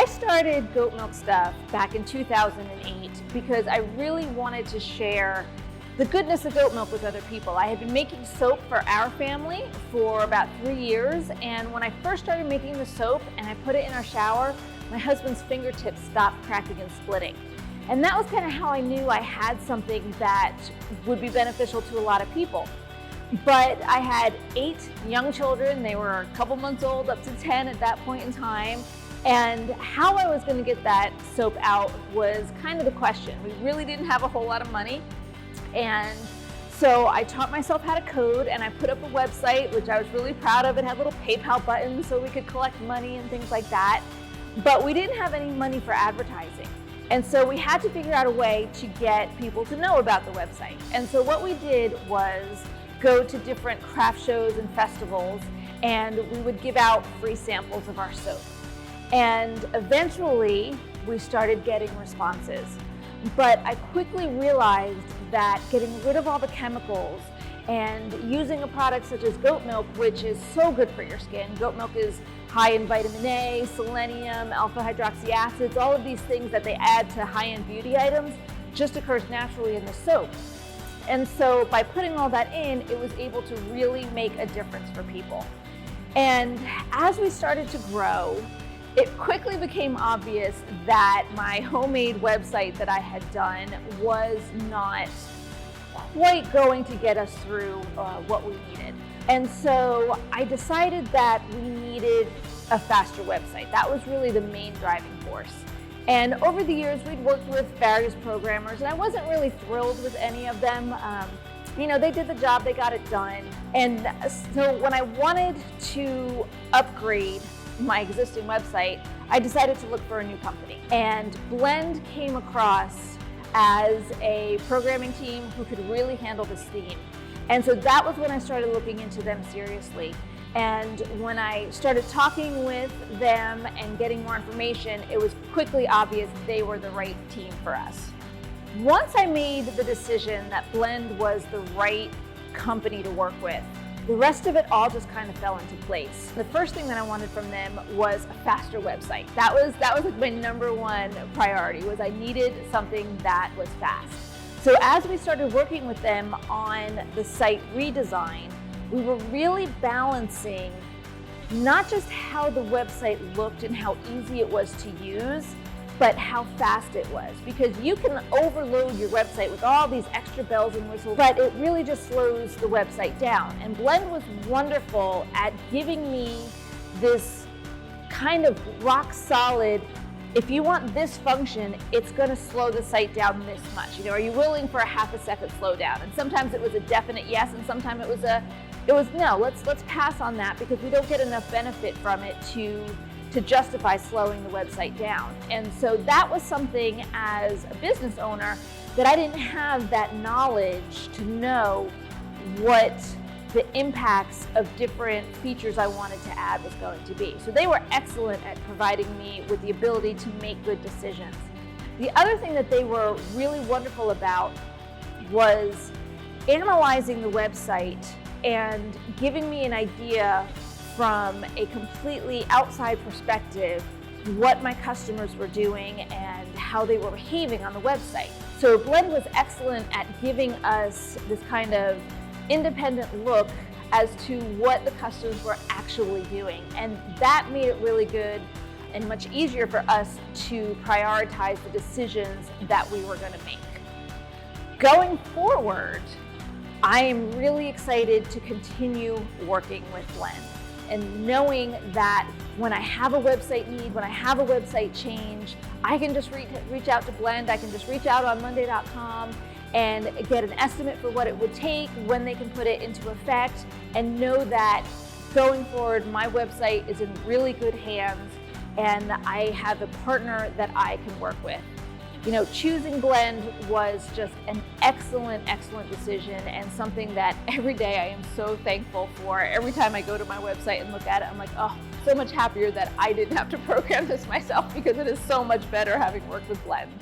I started Goat Milk Stuff back in 2008 because I really wanted to share the goodness of goat milk with other people. I had been making soap for our family for about 3 years, and when I first started making the soap and I put it in our shower, my husband's fingertips stopped cracking and splitting. And that was kind of how I knew I had something that would be beneficial to a lot of people. But I had 8 young children. They were a couple months old, up to 10 at that point in time. And how I was going to get that soap out was kind of the question. We really didn't have a whole lot of money. And so I taught myself how to code, and I put up a website, which I was really proud of. It had little PayPal buttons so we could collect money and things like that. But we didn't have any money for advertising. And so we had to figure out a way to get people to know about the website. And so what we did was go to different craft shows and festivals, and we would give out free samples of our soap. And eventually we started getting responses. But I quickly realized that getting rid of all the chemicals and using a product such as goat milk, which is so good for your skin. Goat milk is high in vitamin A, selenium, alpha hydroxy acids, all of these things that they add to high-end beauty items just occurs naturally in the soap. And so by putting all that in, it was able to really make a difference for people. And as we started to grow, it quickly became obvious that my homemade website that I had done was not quite going to get us through what we needed. And so I decided that we needed a faster website. That was really the main driving force. And over the years, we'd worked with various programmers, and I wasn't really thrilled with any of them. They did the job, they got it done. And so when I wanted to upgrade my existing website, I decided to look for a new company. And Blend came across as a programming team who could really handle this theme. And so that was when I started looking into them seriously. And when I started talking with them and getting more information, it was quickly obvious they were the right team for us. Once I made the decision that Blend was the right company to work with, the rest of it all just kind of fell into place. The first thing that I wanted from them was a faster website. That was like my number one priority, was I needed something that was fast. So as we started working with them on the site redesign, we were really balancing not just how the website looked and how easy it was to use, but how fast it was. Because you can overload your website with all these extra bells and whistles, but it really just slows the website down. And Blend was wonderful at giving me this kind of rock solid, if you want this function, it's gonna slow the site down this much. Are you willing for a half a second slowdown? And sometimes it was a definite yes, and sometimes it was no, let's pass on that because we don't get enough benefit from it to justify slowing the website down. And so that was something as a business owner that I didn't have that knowledge to know what the impacts of different features I wanted to add was going to be. So they were excellent at providing me with the ability to make good decisions. The other thing that they were really wonderful about was analyzing the website and giving me an idea from a completely outside perspective what my customers were doing and how they were behaving on the website. So Blend was excellent at giving us this kind of independent look as to what the customers were actually doing. And that made it really good and much easier for us to prioritize the decisions that we were going to make. Going forward, I am really excited to continue working with Blend. And knowing that when I have a website need, when I have a website change, I can just reach out to Blend. I can just reach out on Monday.com and get an estimate for what it would take, when they can put it into effect, and know that going forward, my website is in really good hands and I have a partner that I can work with. Choosing Blend was just an excellent, excellent decision, and something that every day I am so thankful for. Every time I go to my website and look at it, I'm like, oh, so much happier that I didn't have to program this myself, because it is so much better having worked with Blend.